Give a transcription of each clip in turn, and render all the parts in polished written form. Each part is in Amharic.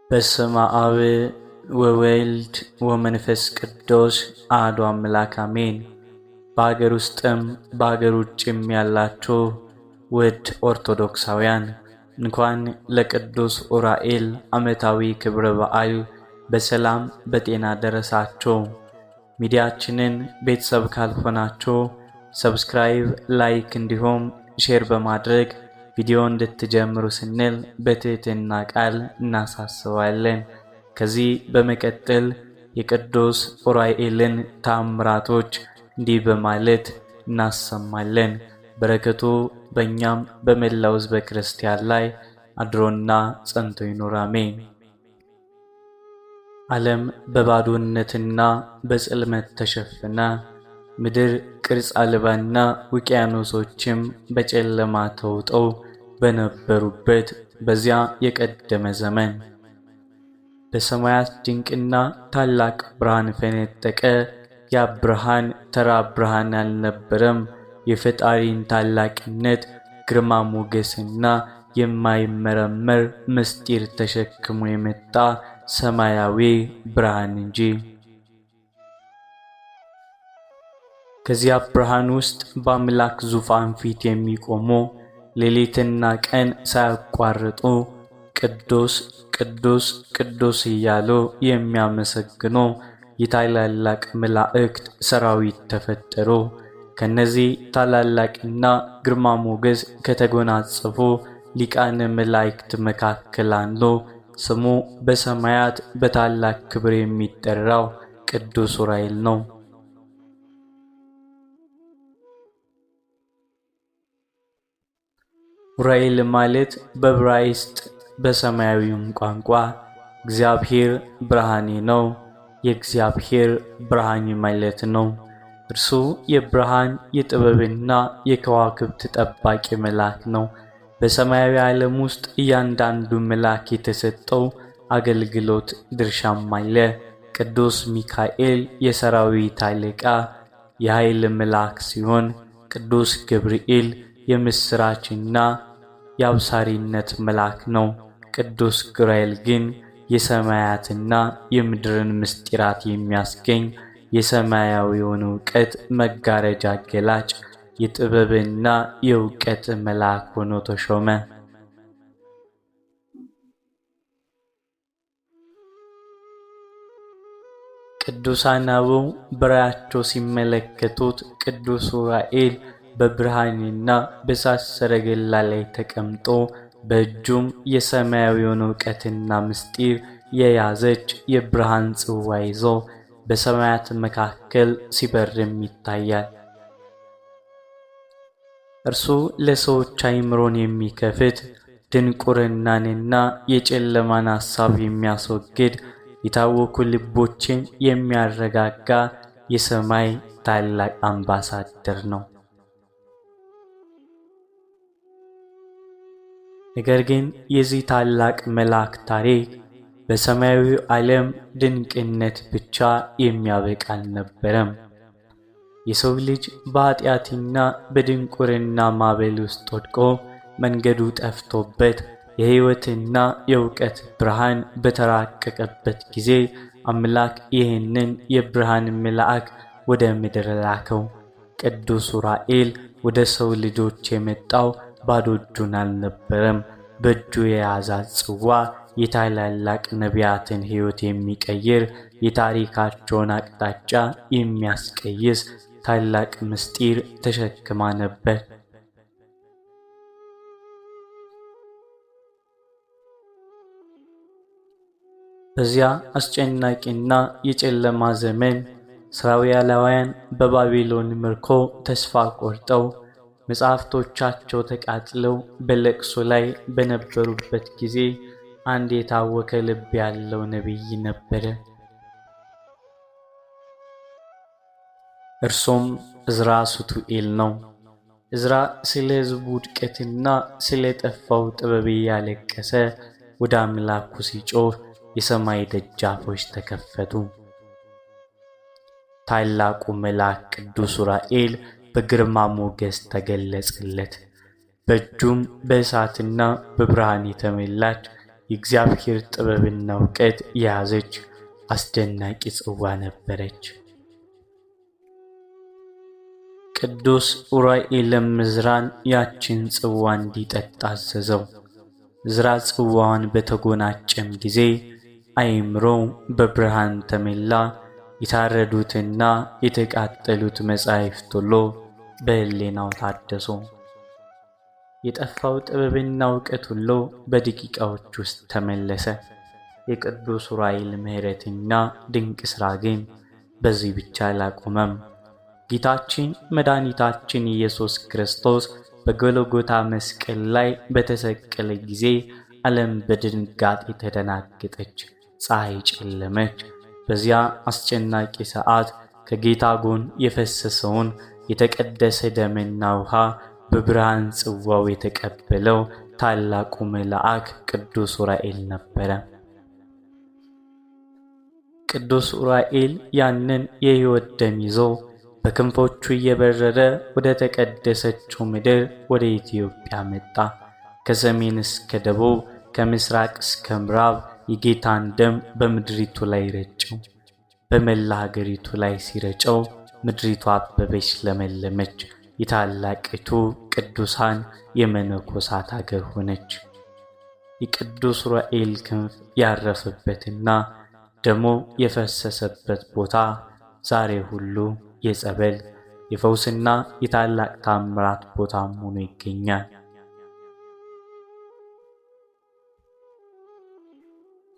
በስመ አብ ወወልድ ወመንፈስ ቅዱስ አሐዱ አምላክ አሜን። በአገር ውስጥም በአገር ውጭም ያላችሁ ውድ ኦርቶዶክሳውያን እንኳን ለቅዱስ ዑራኤል ዓመታዊ ክብረ በዓል በሰላም በጤና ደረሳችሁ። ሚዲያችንን ቤተሰብ ካልሆናችሁ ሰብስክራይብ፣ ላይክ እንዲሁም ሼር በማድረግ ቪዲዮ እንድትጀምሩ ስንል በትህትና ቃል እናሳስባለን። ከዚህ በመቀጠል የቅዱስ ዑራኤልን ተአምራቶች እንዲህ በማለት እናሰማለን። በረከቱ በእኛም በመላው ሕዝበ ክርስቲያን ላይ አድሮና ጸንቶ ይኑር አሜን። ዓለም በባዶነትና በጽልመት ተሸፈነ። ምድር ቅርጽ አልባና ውቅያኖሶችም በጨለማ ተውጠው በነበሩበት በዚያ የቀደመ ዘመን በሰማያት ድንቅና ታላቅ ብርሃን ፈነጠቀ። ያ ብርሃን ተራ ብርሃን አልነበረም። የፈጣሪን ታላቅነት፣ ግርማ ሞገስና የማይመረመር ምስጢር ተሸክሞ የመጣ ሰማያዊ ብርሃን እንጂ። ከዚያ ብርሃን ውስጥ በአምላክ ዙፋን ፊት የሚቆሙ ሌሊትና ቀን ሳያቋርጡ ቅዱስ ቅዱስ ቅዱስ እያሉ የሚያመሰግኑ የታላላቅ መላእክት ሰራዊት ተፈጠሩ። ከነዚህ ታላላቅና ግርማ ሞገስ ከተጎናጸፉ ሊቃነ መላእክት መካከል አንዱ ስሙ በሰማያት በታላቅ ክብር የሚጠራው ቅዱስ ዑራኤል ነው። ዑራኤል ማለት በዕብራይስጥ በሰማያዊም ቋንቋ እግዚአብሔር ብርሃኔ ነው፣ የእግዚአብሔር ብርሃን ማለት ነው። እርሱ የብርሃን የጥበብና የከዋክብት ጠባቂ መልአክ ነው። በሰማያዊ ዓለም ውስጥ እያንዳንዱ መልአክ የተሰጠው አገልግሎት ድርሻም አለ። ቅዱስ ሚካኤል የሰራዊት አለቃ የኃይል መልአክ ሲሆን፣ ቅዱስ ገብርኤል የምስራችና የአብሳሪነት መልአክ ነው። ቅዱስ ዑራኤል ግን የሰማያትና የምድርን ምስጢራት የሚያስገኝ የሰማያዊውን ዕውቀት መጋረጃ ገላጭ የጥበብና የእውቀት መልአክ ሆኖ ተሾመ። ቅዱሳን አበው በራእያቸው ሲመለከቱት ቅዱስ ዑራኤል በብርሃንና በእሳት ሰረገላ ላይ ተቀምጦ በእጁም የሰማያዊውን ዕውቀትና ምስጢር የያዘች የብርሃን ጽዋ ይዞ በሰማያት መካከል ሲበርም ይታያል። እርሱ ለሰዎች አእምሮን የሚከፍት ድንቁርናንና የጨለማን ሐሳብ የሚያስወግድ የታወኩ ልቦችን የሚያረጋጋ የሰማይ ታላቅ አምባሳደር ነው። ነገር ግን የዚህ ታላቅ መልአክ ታሪክ በሰማያዊው ዓለም ድንቅነት ብቻ የሚያበቃ አልነበረም። የሰው ልጅ በኃጢአትና በድንቁርና ማዕበል ውስጥ ወድቆ መንገዱ ጠፍቶበት የሕይወትና የእውቀት ብርሃን በተራቀቀበት ጊዜ አምላክ ይህንን የብርሃን መልአክ ወደ ምድር ላከው። ቅዱስ ዑራኤል ወደ ሰው ልጆች የመጣው ባዶ እጁን አልነበረም። በእጁ የያዛት ጽዋ የታላላቅ ነቢያትን ሕይወት የሚቀይር የታሪካቸውን አቅጣጫ የሚያስቀይስ ታላቅ ምስጢር ተሸክማ ነበር። በዚያ አስጨናቂና የጨለማ ዘመን እስራኤላውያን በባቢሎን ምርኮ ተስፋ ቆርጠው መጻሕፍቶቻቸው ተቃጥለው በለቅሶ ላይ በነበሩበት ጊዜ አንድ የታወከ ልብ ያለው ነቢይ ነበረ። እርሱም ዕዝራ ሱቱኤል ነው። ዕዝራ ስለ ሕዝቡ ውድቀትና ስለ ጠፋው ጥበብ እያለቀሰ ወደ አምላኩ ሲጮህ የሰማይ ደጃፎች ተከፈቱ። ታላቁ መልአክ ቅዱስ ዑራኤል በግርማ ሞገስ ተገለጸለት። በእጁም በእሳትና በብርሃን የተመላች የእግዚአብሔር ጥበብና እውቀት የያዘች አስደናቂ ጽዋ ነበረች። ቅዱስ ኡራኤልም ዕዝራን ያችን ጽዋ እንዲጠጣ አዘዘው። ዕዝራ ጽዋዋን በተጎናጨም ጊዜ አእምሮው በብርሃን ተሞላ። የታረዱትና የተቃጠሉት መጻሕፍት ሁሉ በሕሊናው ታደሱ። የጠፋው ጥበብና እውቀት ሁሉ በደቂቃዎች ውስጥ ተመለሰ። የቅዱስ ኡራኤል ምሕረትና ድንቅ ሥራ ግን በዚህ ብቻ አላቆመም። ጌታችን መድኃኒታችን ኢየሱስ ክርስቶስ በጎልጎታ መስቀል ላይ በተሰቀለ ጊዜ ዓለም በድንጋጤ ተደናገጠች፣ ፀሐይ ጨለመች። በዚያ አስጨናቂ ሰዓት ከጌታ ጎን የፈሰሰውን የተቀደሰ ደምና ውሃ በብርሃን ጽዋው የተቀበለው ታላቁ መልአክ ቅዱስ ኡራኤል ነበረ። ቅዱስ ኡራኤል ያንን የሕይወት ደም ይዞ በክንፎቹ እየበረረ ወደ ተቀደሰችው ምድር ወደ ኢትዮጵያ መጣ። ከሰሜን እስከ ደቡብ፣ ከምስራቅ እስከ ምዕራብ የጌታን ደም በምድሪቱ ላይ ረጨው። በመላ ሀገሪቱ ላይ ሲረጨው ምድሪቱ አበበች፣ ለመለመች። የታላቂቱ ቅዱሳን የመነኮሳት አገር ሆነች። የቅዱስ ኡራኤል ክንፍ ያረፈበትና ደሙ የፈሰሰበት ቦታ ዛሬ ሁሉ የጸበል፣ የፈውስና የታላቅ ታምራት ቦታም ሆኖ ይገኛል።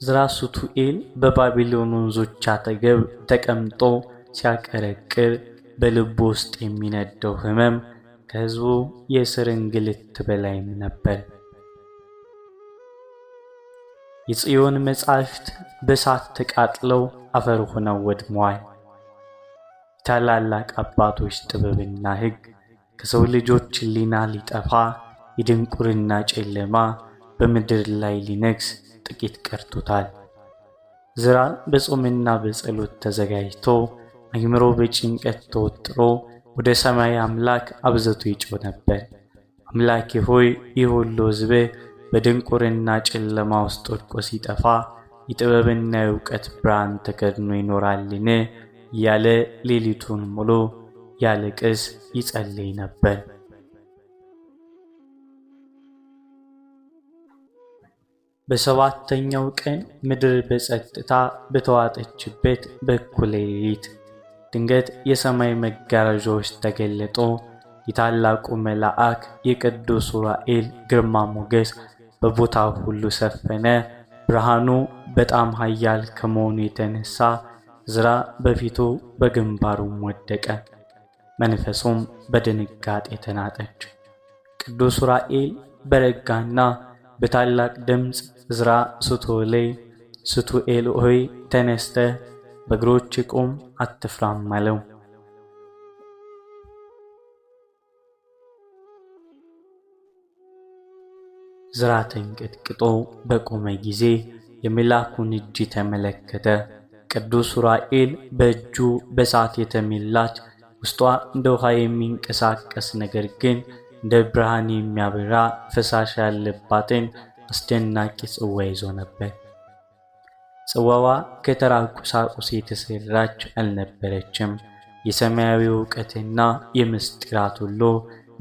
ዕዝራ ሱቱኤል በባቢሎን ወንዞች አጠገብ ተቀምጦ ሲያቀረቅር በልቡ ውስጥ የሚነደው ሕመም ከሕዝቡ የእስር እንግልት በላይም ነበር። የጽዮን መጻሕፍት በእሳት ተቃጥለው አፈር ሆነው ወድመዋል። የታላላቅ አባቶች ጥበብና ሕግ ከሰው ልጆች ሕሊና ሊጠፋ፣ የድንቁርና ጨለማ በምድር ላይ ሊነግስ ጥቂት ቀርቶታል። ዕዝራ በጾምና በጸሎት ተዘጋጅቶ አእምሮ በጭንቀት ተወጥሮ ወደ ሰማይ አምላክ አብዝቶ ይጮህ ነበር። አምላኬ ሆይ ይህ ሁሉ ሕዝብ በድንቁርና ጨለማ ውስጥ ወድቆ ሲጠፋ የጥበብና የእውቀት ብርሃን ተከድኖ ይኖራልን? እያለ ሌሊቱን ሙሉ ያለቅስ ይጸልይ ነበር። በሰባተኛው ቀን ምድር በጸጥታ በተዋጠችበት በእኩለ ሌሊት ድንገት የሰማይ መጋረጃዎች ተገለጡ። የታላቁ መልአክ የቅዱስ ኡራኤል ግርማ ሞገስ በቦታው ሁሉ ሰፈነ። ብርሃኑ በጣም ኃያል ከመሆኑ የተነሳ ዕዝራ በፊቱ በግንባሩም ወደቀ። መንፈሱም በድንጋጤ ተናጠች። ቅዱስ ኡራኤል በረጋና በታላቅ ድምፅ ዕዝራ ሱቱኤል ሆይ ተነስተህ በእግሮች ቁም፣ አትፍራም አለው። ዕዝራ ተንቀጥቅጦ በቆመ ጊዜ የመልአኩን እጅ ተመለከተ። ቅዱስ ኡራኤል በእጁ በእሳት የተሞላች ውስጧ እንደ ውሃ የሚንቀሳቀስ ነገር ግን እንደ ብርሃን የሚያበራ ፈሳሽ ያለባትን አስደናቂ ጽዋ ይዞ ነበር። ጽዋዋ ከተራ ቁሳቁስ የተሰራች አልነበረችም፣ የሰማያዊ እውቀትና የምስጢራት ሁሉ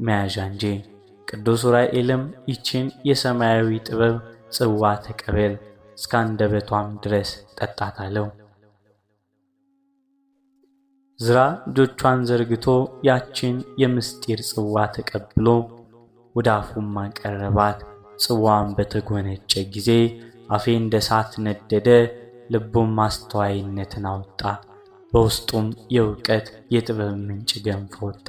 መያዣ እንጂ። ቅዱስ ኡራኤልም ይችን የሰማያዊ ጥበብ ጽዋ ተቀበል፣ እስከ አንደበቷም ድረስ ጠጣት አለው። ዕዝራ እጆቿን ዘርግቶ ያችን የምስጢር ጽዋ ተቀብሎ ወደ አፉም አቀረባት። ጽዋን በተጎነጨ ጊዜ አፌ እንደ እሳት ነደደ፣ ልቡም ማስተዋይነትን አወጣ። በውስጡም የእውቀት የጥበብ ምንጭ ገንፎ ወጣ።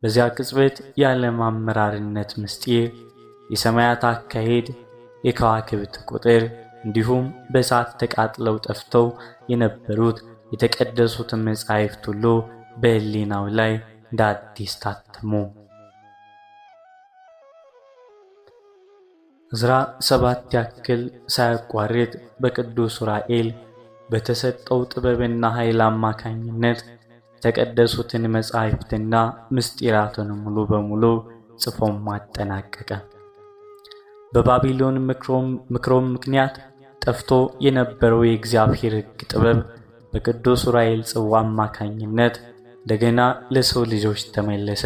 በዚያ ቅጽበት የዓለም አመራርነት ምስጢር፣ የሰማያት አካሄድ፣ የከዋክብት ቁጥር እንዲሁም በእሳት ተቃጥለው ጠፍተው የነበሩት የተቀደሱት መጻሕፍት ሁሉ በሕሊናው ላይ እንደ አዲስ ታተሙ። ዕዝራ 7 ያክል ሳያቋርጥ በቅዱስ ኡራኤል በተሰጠው ጥበብና ኃይል አማካኝነት የተቀደሱትን መጻሕፍትና ምስጢራትን ሙሉ በሙሉ ጽፎም አጠናቀቀ። በባቢሎን ምክሮም ምክንያት ጠፍቶ የነበረው የእግዚአብሔር ሕግ ጥበብ በቅዱስ ዑራኤል ጽዋ አማካኝነት እንደገና ለሰው ልጆች ተመለሰ።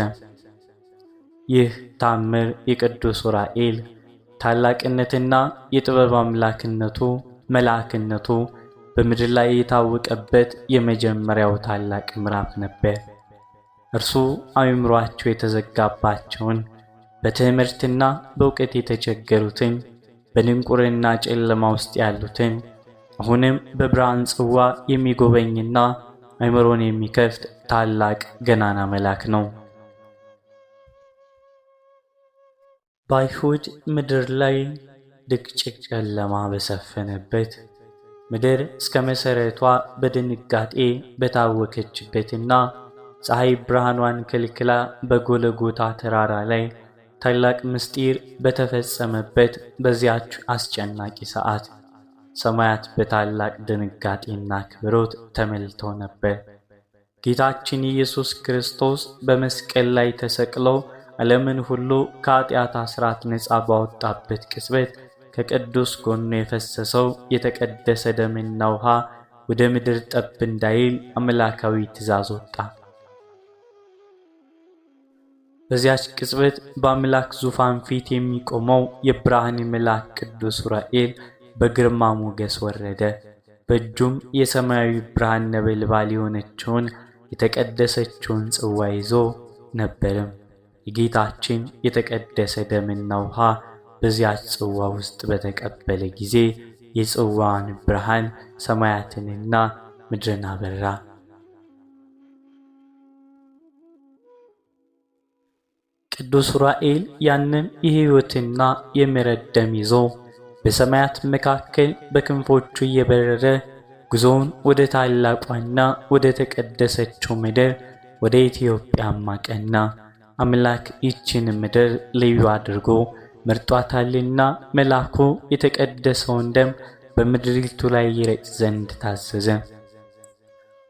ይህ ታምር የቅዱስ ዑራኤል ታላቅነትና የጥበብ አምላክነቱ መልአክነቱ በምድር ላይ የታወቀበት የመጀመሪያው ታላቅ ምዕራፍ ነበር። እርሱ አእምሯቸው የተዘጋባቸውን በትምህርትና በእውቀት የተቸገሩትን በድንቁርና ጨለማ ውስጥ ያሉትን አሁንም በብርሃን ጽዋ የሚጎበኝና አእምሮን የሚከፍት ታላቅ ገናና መልአክ ነው። በአይሁድ ምድር ላይ ድቅድቅ ጨለማ በሰፈነበት ምድር እስከ መሠረቷ በድንጋጤ በታወከችበትና ፀሐይ ብርሃኗን ከልክላ በጎልጎታ ተራራ ላይ ታላቅ ምስጢር በተፈጸመበት በዚያች አስጨናቂ ሰዓት ሰማያት በታላቅ ድንጋጤና አክብሮት ተሞልተው ነበር። ጌታችን ኢየሱስ ክርስቶስ በመስቀል ላይ ተሰቅሎ ዓለምን ሁሉ ከኃጢአት አስራት ነፃ ባወጣበት ቅጽበት ከቅዱስ ጎኑ የፈሰሰው የተቀደሰ ደምና ውሃ ወደ ምድር ጠብ እንዳይል አምላካዊ ትእዛዝ ወጣ። በዚያች ቅጽበት በአምላክ ዙፋን ፊት የሚቆመው የብርሃን መልአክ ቅዱስ ዑራኤል በግርማ ሞገስ ወረደ። በእጁም የሰማያዊ ብርሃን ነበልባል የሆነችውን የተቀደሰችውን ጽዋ ይዞ ነበርም። የጌታችን የተቀደሰ ደምና ውሃ በዚያች ጽዋ ውስጥ በተቀበለ ጊዜ የጽዋን ብርሃን ሰማያትንና ምድርን አበራ። ቅዱስ ዑራኤል ያንን የሕይወትና የምሕረት ደም ይዞ በሰማያት መካከል በክንፎቹ እየበረረ ጉዞውን ወደ ታላቋና ወደ ተቀደሰችው ምድር ወደ ኢትዮጵያ አቀና። አምላክ ይህችን ምድር ልዩ አድርጎ መርጧታልና መልአኩ የተቀደሰውን ደም በምድሪቱ ላይ ይረጭ ዘንድ ታዘዘ።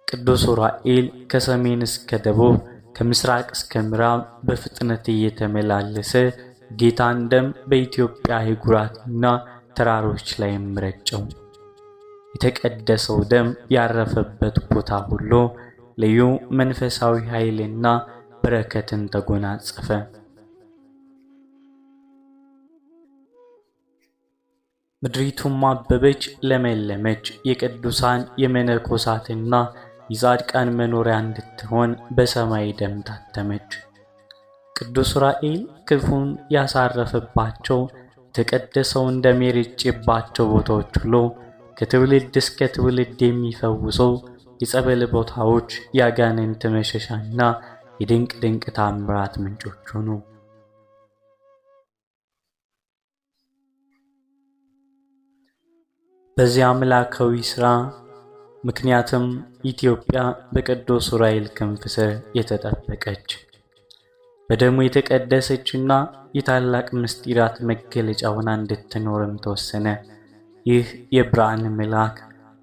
ቅዱስ ዑራኤል ከሰሜን እስከ ደቡብ ከምስራቅ እስከ ምዕራብ በፍጥነት እየተመላለሰ ጌታን ደም በኢትዮጵያ አህጉራትና ተራሮች ላይ ረጨው። የተቀደሰው ደም ያረፈበት ቦታ ሁሉ ልዩ መንፈሳዊ ኃይልና በረከትን ተጎናጸፈ። ምድሪቱም አበበች፣ ለመለመች። የቅዱሳን የመነኮሳትና የጻድቃን መኖሪያ እንድትሆን በሰማይ ደም ታተመች። ቅዱስ ዑራኤል ክንፉን ያሳረፈባቸው የተቀደሰውን ደም የረጨባቸው ቦታዎች ሁሉ ከትውልድ እስከ ትውልድ የሚፈውሱ የጸበል ቦታዎች፣ የአጋንንት መሸሻና የድንቅ ድንቅ ታምራት ምንጮች ሆኑ። በዚህ አምላካዊ ሥራ ምክንያትም ኢትዮጵያ በቅዱስ ዑራኤል ክንፍ ስር የተጠበቀች በደሙ የተቀደሰችና የታላቅ ምስጢራት መገለጫ ሆና እንድትኖርም ተወሰነ። ይህ የብርሃን መልአክ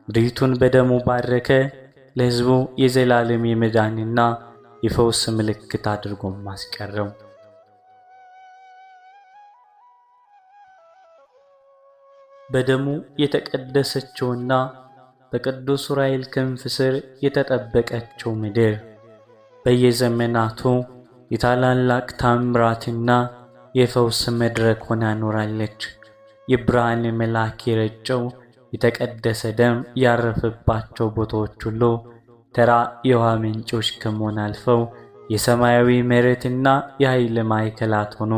ምድሪቱን በደሙ ባረከ፣ ለሕዝቡ የዘላለም የመዳንና የፈውስ ምልክት አድርጎም አስቀረው። በደሙ የተቀደሰችውና በቅዱስ ዑራኤል ክንፍ ስር የተጠበቀችው ምድር በየዘመናቱ የታላላቅ ታምራትና የፈውስ መድረክ ሆና ኖራለች። የብርሃን መልአክ የረጨው የተቀደሰ ደም ያረፈባቸው ቦታዎች ሁሉ ተራ የውሃ ምንጮች ከመሆን አልፈው የሰማያዊ ምሕረትና የኃይል ማዕከላት ሆኑ።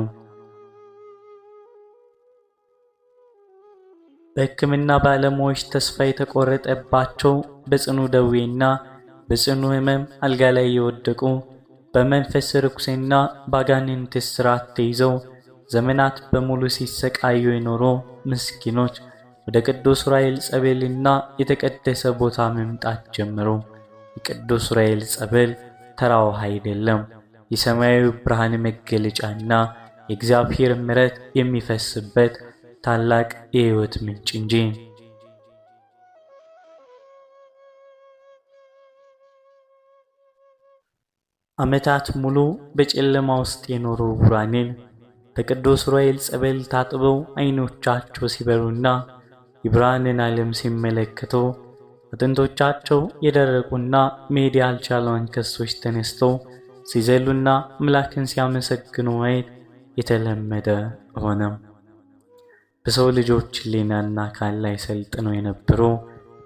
በሕክምና ባለሙያዎች ተስፋ የተቆረጠባቸው፣ በጽኑ ደዌና በጽኑ ሕመም አልጋ ላይ የወደቁ፣ በመንፈስ ርኩስና በአጋንንት እስራት ተይዘው ዘመናት በሙሉ ሲሰቃዩ የኖሩ ምስኪኖች ወደ ቅዱስ ዑራኤል ጸበልና የተቀደሰ ቦታ መምጣት ጀመሩ። የቅዱስ ዑራኤል ጸበል ተራ ውሃ አይደለም፣ የሰማያዊ ብርሃን መገለጫና የእግዚአብሔር ምሕረት የሚፈስበት ታላቅ የሕይወት ምንጭ እንጂ። ዓመታት ሙሉ በጨለማ ውስጥ የኖሩ ዕውራንን በቅዱስ ዑራኤል ጸበል ታጥበው ዓይኖቻቸው ሲበሩና የብርሃንን ዓለም ሲመለከቱ አጥንቶቻቸው የደረቁና መሄድ ያልቻሉ አንካሶች ተነስተው ሲዘሉና አምላክን ሲያመሰግኑ ማየት የተለመደ ሆነ። በሰው ልጆች ሕሊናና አካል ላይ ሰልጥነው የነበሩ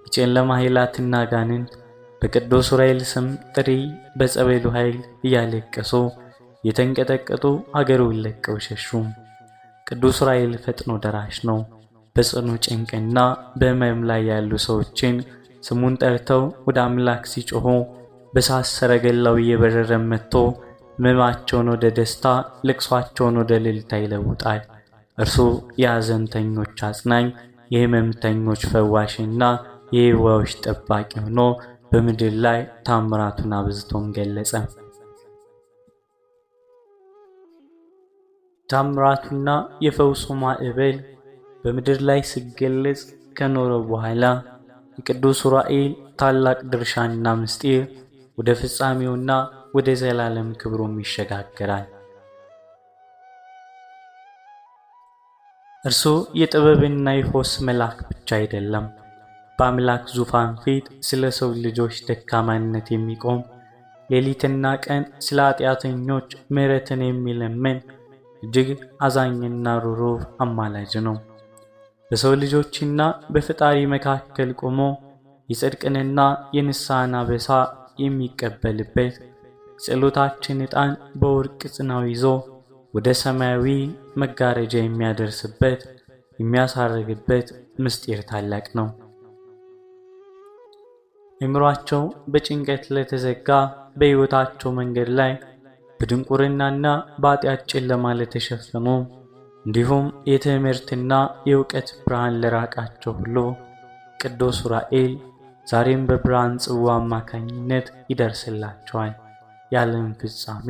የጨለማ ኃይላትና አጋንንት በቅዱስ ዑራኤል ስም ጥሪ በጸበሉ ኃይል እያለቀሱ የተንቀጠቀጡ አገሩን ለቀው ሸሹ። ቅዱስ ዑራኤል ፈጥኖ ደራሽ ነው። በጽኑ ጭንቅና በሕመም ላይ ያሉ ሰዎችን ስሙን ጠርተው ወደ አምላክ ሲጮኹ በእሳት ሰረገላው እየበረረ መጥቶ ሕመማቸውን ወደ ደስታ፣ ልቅሷቸውን ወደ እልልታ ይለውጣል። እርሱ የሐዘንተኞች አጽናኝ፣ የሕመምተኞች ፈዋሽና የየዋሆች ጠባቂ ሆኖ በምድር ላይ ታምራቱን አብዝቶን ገለጸ። ታምራቱና የፈውሱ ማዕበል በምድር ላይ ሲገለጽ ከኖረ በኋላ የቅዱስ ዑራኤል ታላቅ ድርሻና ምስጢር ወደ ፍጻሜውና ወደ ዘላለም ክብሩም ይሸጋገራል። እርሱ የጥበብና የፈውስ መልአክ ብቻ አይደለም። በአምላክ ዙፋን ፊት ስለ ሰው ልጆች ደካማነት የሚቆም ሌሊትና ቀን ስለ ኃጢአተኞች ምሕረትን የሚለምን እጅግ አዛኝና ሩሩህ አማላጅ ነው። በሰው ልጆችና በፈጣሪ መካከል ቆሞ የጽድቅንና የንስሐን አበሳ የሚቀበልበት ጸሎታችን ዕጣን በወርቅ ጽናው ይዞ ወደ ሰማያዊ መጋረጃ የሚያደርስበት የሚያሳርግበት ምስጢር ታላቅ ነው። አእምሯቸው በጭንቀት ለተዘጋ በሕይወታቸው መንገድ ላይ በድንቁርናና በኃጢአት ጨለማ ለተሸፈኑ እንዲሁም የትምህርትና የእውቀት ብርሃን ለራቃቸው ሁሉ ቅዱስ ዑራኤል ዛሬም በብርሃን ጽዋ አማካኝነት ይደርስላቸዋል። የዓለም ፍጻሜ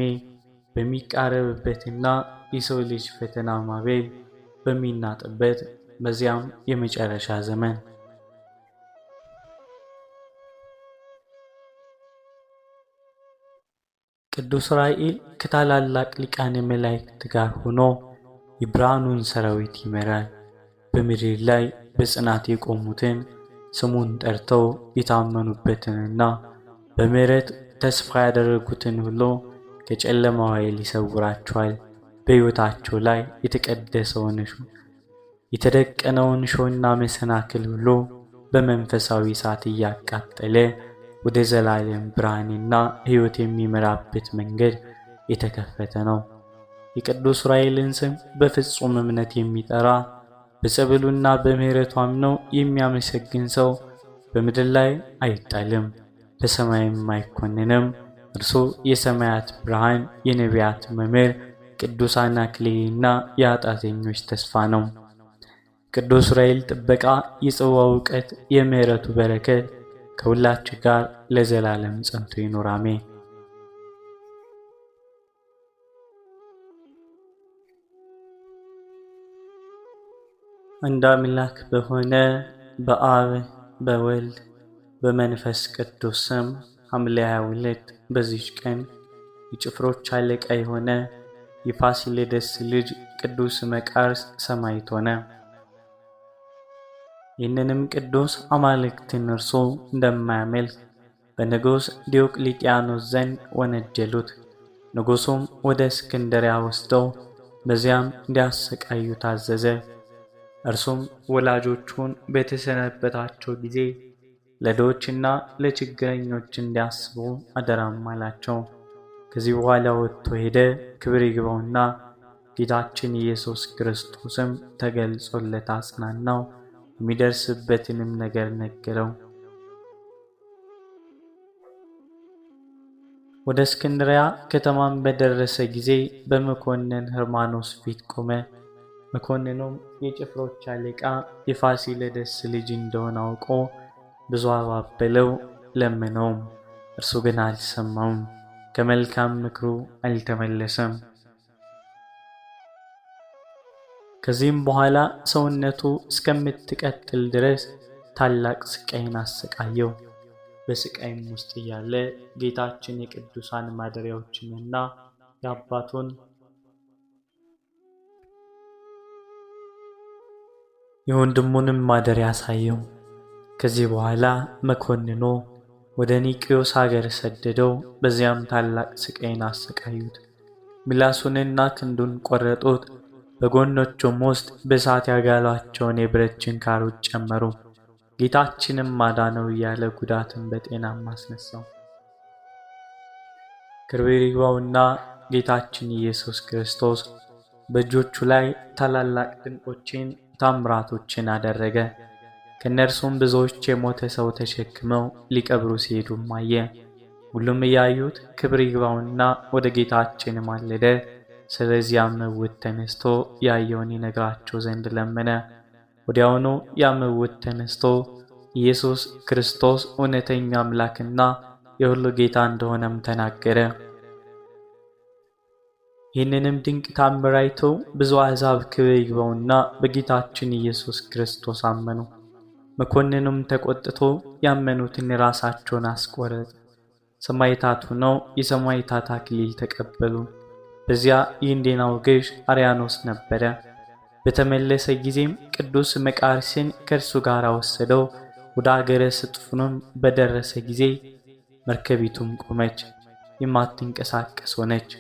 በሚቃረብበትና የሰው ልጅ ፈተና ማዕበል በሚናጥበት በዚያም የመጨረሻ ዘመን ቅዱስ ዑራኤል ከታላላቅ ሊቃነ መላእክት ጋር ሆኖ የብርሃኑን ሰራዊት ይመራል። በምድር ላይ በጽናት የቆሙትን ስሙን ጠርተው የታመኑበትንና በምሕረት ተስፋ ያደረጉትን ሁሉ ከጨለማው ኃይል ይሰውራቸዋል። በሕይወታቸው ላይ የተደቀነውን እሾህና መሰናክል ሁሉ በመንፈሳዊ እሳት እያቃጠለ ወደ ዘላለም ብርሃንና ሕይወት የሚመራበት መንገድ የተከፈተ ነው። የቅዱስ ዑራኤልን ስም በፍጹም እምነት የሚጠራ በጸበሉና በምሕረቱ አምኖ የሚያመሰግን ሰው በምድር ላይ አይጣልም፣ በሰማይም አይኮንንም። እርሱ የሰማያት ብርሃን፣ የነቢያት መምህር፣ ቅዱሳን አክሊልና የኃጢአተኞች ተስፋ ነው። ቅዱስ ዑራኤል ጥበቃ፣ የጽዋው ዕውቀት፣ የምሕረቱ በረከት ከሁላችን ጋር ለዘላለም ጸንቶ ይኑር አሜን። አንድ አምላክ በሆነ በአብ በወልድ በመንፈስ ቅዱስ ስም ሐምሌ 22 በዚች ቀን የጭፍሮች አለቃ የሆነ የፋሲለደስ ልጅ ቅዱስ መቃርስ ሰማዕት ሆነ። ይህንንም ቅዱስ አማልክትን እርሱ እንደማያመልክ በንጉሥ ዲዮቅልጥያኖስ ዘንድ ወነጀሉት። ንጉሡም ወደ እስክንድርያ ወስደው በዚያም እንዲያሰቃዩ ታዘዘ። እርሱም ወላጆቹን በተሰናበታቸው ጊዜ ለድሆችና ለችግረኞች እንዲያስቡ አደራም አላቸው። ከዚህ በኋላ ወጥቶ ሄደ። ክብር ይግባውና ጌታችን ኢየሱስ ክርስቶስም ተገልጾለት አጽናናው፣ የሚደርስበትንም ነገር ነገረው። ወደ እስክንድርያ ከተማም በደረሰ ጊዜ በመኮንን ሕርማኖስ ፊት ቆመ። መኮንኑም የጭፍሮች አለቃ የፋሲለደስ ልጅ እንደሆነ አውቆ ብዙ አባበለው፣ ለመነውም። እርሱ ግን አልሰማውም፣ ከመልካም ምክሩ አልተመለሰም። ከዚህም በኋላ ሰውነቱ እስከምትቀጥል ድረስ ታላቅ ስቃይን አሰቃየው። በስቃይም ውስጥ እያለ ጌታችን የቅዱሳን ማደሪያዎችንና የአባቱን የወንድሙንም ማደሪያ አሳየው። ከዚህ በኋላ መኮንኑ ወደ ኒቅዮስ ሀገር ሰደደው። በዚያም ታላቅ ስቃይን አሰቃዩት። ምላሱንና ክንዱን ቆረጡት። በጎኖቹም ውስጥ በእሳት ያጋሏቸውን የብረት ችንካሮች ጨመሩ። ጌታችንም አዳነው እያለ ጉዳትን በጤናም አስነሳው። ክብር ይግባውና ጌታችን ኢየሱስ ክርስቶስ በእጆቹ ላይ ታላላቅ ድንቆችን ታምራቶችን አደረገ። ከነርሱም ብዙዎች የሞተ ሰው ተሸክመው ሊቀብሩ ሲሄዱም አየ። ሁሉም እያዩት ክብር ይግባውና ወደ ጌታችን ማለደ። ስለዚያም ዕውር ተነስቶ ያየውን ይነግራቸው ዘንድ ለመነ። ወዲያውኑ ያም ዕውር ተነስቶ ኢየሱስ ክርስቶስ እውነተኛ አምላክና የሁሉ ጌታ እንደሆነም ተናገረ። ይህንንም ድንቅ ታምር አይተው ብዙ አሕዛብ ክብር ይግባውና በጌታችን ኢየሱስ ክርስቶስ አመኑ። መኮንኑም ተቆጥቶ ያመኑትን ራሳቸውን አስቆረጠ። ሰማዕታት ሆነው የሰማዕታት አክሊል ተቀበሉ። በዚያ የእንዴናው ገዥ አርያኖስ ነበረ። በተመለሰ ጊዜም ቅዱስ መቃርስን ከእርሱ ጋር ወሰደው። ወደ አገረ ስጥፍኑም በደረሰ ጊዜ መርከቢቱም ቆመች፣ የማትንቀሳቀስ ሆነች።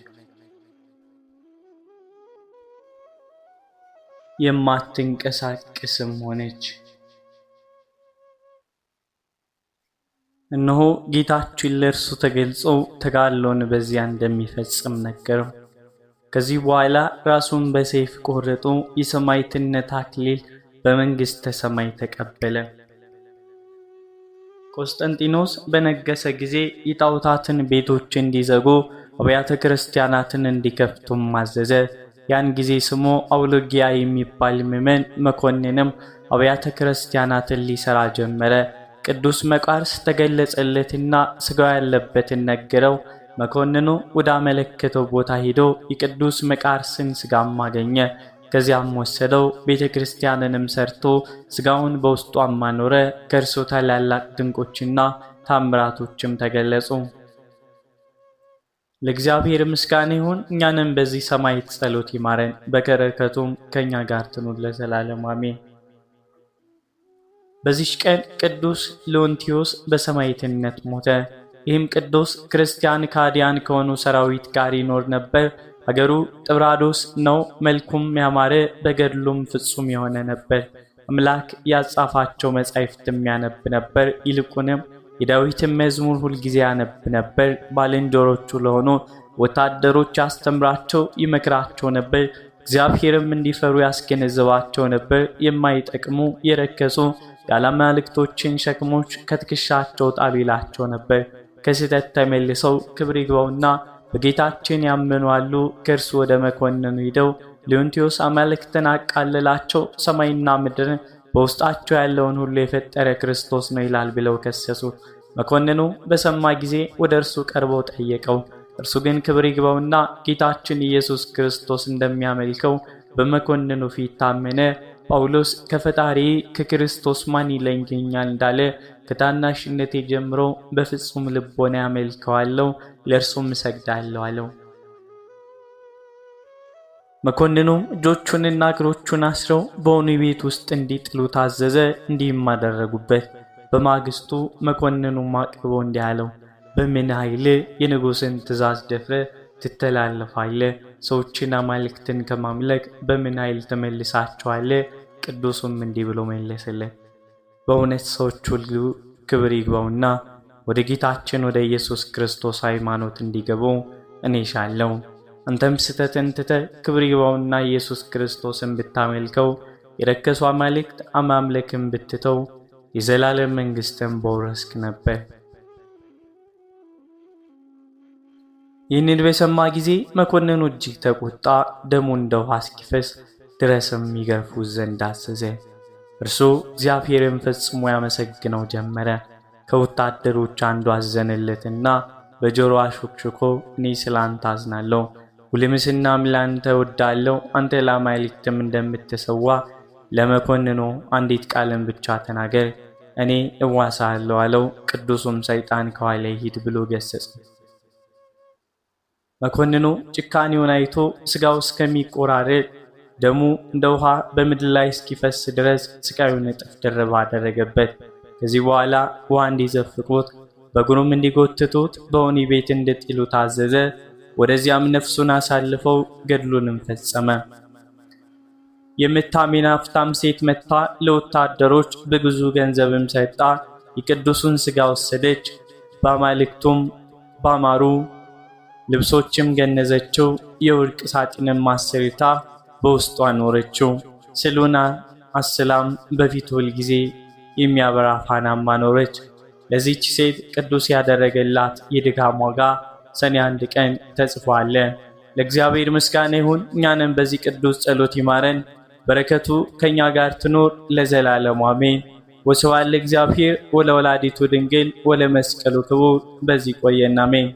እነሆ ጌታችን ለእርሱ ተገልጾ ተጋድሎውን በዚያ እንደሚፈጽም ነገረው። ከዚህ በኋላ ራሱን በሰይፍ ቆረጡ። የሰማዕትነት አክሊል በመንግሥተ ሰማይ ተቀበለ። ቆስጠንጢኖስ በነገሰ ጊዜ የጣዖታትን ቤቶች እንዲዘጉ አብያተ ክርስቲያናትን እንዲከፍቱም አዘዘ። ያን ጊዜ ስሙ አውሎጊያ የሚባል ምዕመን መኮንንም አብያተ ክርስቲያናትን ሊሰራ ጀመረ። ቅዱስ መቃርስ ተገለጸለትና ሥጋው ያለበትን ነገረው። መኮንኑ ወደ አመለከተው ቦታ ሄዶ የቅዱስ መቃርስን ሥጋም አገኘ። ከዚያም ወሰደው። ቤተ ክርስቲያንንም ሰርቶ ሥጋውን በውስጡ አኖረ። ከእርሱ ታላላቅ ድንቆችና ታምራቶችም ተገለጹ። ለእግዚአብሔር ምስጋና ይሁን። እኛንም በዚህ ሰማዕት ጸሎት ይማረን፣ በበረከቱም ከኛ ጋር ትኑር ለዘላለሙ አሜን። በዚህ ቀን ቅዱስ ሌዎንቲዮስ በሰማዕትነት ሞተ። ይህም ቅዱስ ክርስቲያን ካዲያን ከሆኑ ሰራዊት ጋር ይኖር ነበር። ሀገሩ ጥብራዶስ ነው። መልኩም ያማረ በገድሉም ፍጹም የሆነ ነበር። አምላክ ያጻፋቸው መጻሕፍትም ያነብ ነበር። ይልቁንም የዳዊትን መዝሙር ሁልጊዜ ያነብ ነበር። ባልንጀሮቹ ለሆኑ ወታደሮች ያስተምራቸው ይመክራቸው ነበር። እግዚአብሔርም እንዲፈሩ ያስገነዝባቸው ነበር። የማይጠቅሙ የረከሱ የአማልክቶችን ሸክሞች ከትከሻቸው ጣሉ ይላቸው ነበር። ከስህተት ተመልሰው ክብር ይግባውና በጌታችን ያመኑ አሉ። ከእርሱ ወደ መኮንኑ ሄደው ሌዎንቲዮስ አማልክትን አቃለላቸው፣ ሰማይና ምድርን በውስጣቸው ያለውን ሁሉ የፈጠረ ክርስቶስ ነው ይላል ብለው ከሰሱ። መኮንኑ በሰማ ጊዜ ወደ እርሱ ቀርበው ጠየቀው። እርሱ ግን ክብር ይግባውና ጌታችን ኢየሱስ ክርስቶስ እንደሚያመልከው በመኮንኑ ፊት ታመነ። ጳውሎስ ከፈጣሪ ከክርስቶስ ማን ይለየኛል እንዳለ ከታናሽነቴ ጀምሮ በፍጹም ልቦና ያመልከዋለሁ፣ ለእርሱም እሰግዳለሁ አለው። መኮንኑም እጆቹንና እግሮቹን አስረው በወህኒ ቤት ውስጥ እንዲጥሉ ታዘዘ። እንዲህም አደረጉበት። በማግስቱ መኮንኑም አቅርቦ እንዲህ አለው፣ በምን ኃይል የንጉሥን ትእዛዝ ደፍረ ትተላለፋለህ? ሰዎችን አማልክትን ከማምለክ በምን ኃይል ተመልሳቸዋለህ? ቅዱሱም እንዲህ ብሎ መለሰለት፣ በእውነት ሰዎች ሁሉ ክብር ይግባውና ወደ ጌታችን ወደ ኢየሱስ ክርስቶስ ሃይማኖት እንዲገቡ እኔ እሻለሁ። አንተም ስተትን ትተህ ክብር ይግባውና ኢየሱስ ክርስቶስን ብታመልከው የረከሱ አማልክት አማምለክን ብትተው የዘላለም መንግሥትን በወረስክ ነበር። ይህንን በሰማ ጊዜ መኮንኑ እጅግ ተቆጣ። ደሙ እንደ ውሃ እስኪፈስ ድረስም ይገርፉት ዘንድ አዘዘ። እርሱ እግዚአብሔርን ፈጽሞ ያመሰግነው ጀመረ። ከወታደሮች አንዱ አዘነለትና በጆሮ አሾክሾኮ እኔ ስላንተ አዝናለሁ፣ ውልምስናም ላንተ እወዳለሁ። አንተ ለአማልክትም እንደምትሰዋ ለመኮንኑ አንዲት ቃልን ብቻ ተናገር፣ እኔ እዋሳለሁ አለው። ቅዱሱም ሰይጣን ከኋላ ሂድ ብሎ ገሰጸ። መኮንኑ ጭካኔውን አይቶ ሥጋው እስከሚቆራረጥ ደሙ እንደ ውሃ በምድር ላይ እስኪፈስ ድረስ ስቃዩን እጥፍ ድርብ አደረገበት። ከዚህ በኋላ ውሃ እንዲዘፍቁት በእግሩም እንዲጎትቱት በወህኒ ቤት እንዲጥሉ ታዘዘ። ወደዚያም ነፍሱን አሳልፈው ገድሉንም ፈጸመ። የምታሜን ሀብታም ሴት መጥታ ለወታደሮች በብዙ ገንዘብም ሰጣ የቅዱሱን ሥጋ ወሰደች። በአማልክቱም ባማሩ ልብሶችም ገነዘችው። የወርቅ ሳጥንም አሰርታ በውስጡ አኖረችው። ስዕሉን አስላም በፊቱ ሁልጊዜ የሚያበራ ፋናም አኖረች። ለዚህች ሴት ቅዱስ ያደረገላት የድካም ዋጋ ሰኔ 1 ቀን ተጽፏል። ለእግዚአብሔር ምስጋና ይሁን። እኛንም በዚህ ቅዱስ ጸሎት ይማረን፣ በረከቱ ከኛ ጋር ትኖር ለዘላለሙ አሜን። ወስብሐት ለእግዚአብሔር ወለወላዲቱ ድንግል ወለመስቀሉ ክቡር። በዚህ ቆየን፣ አሜን።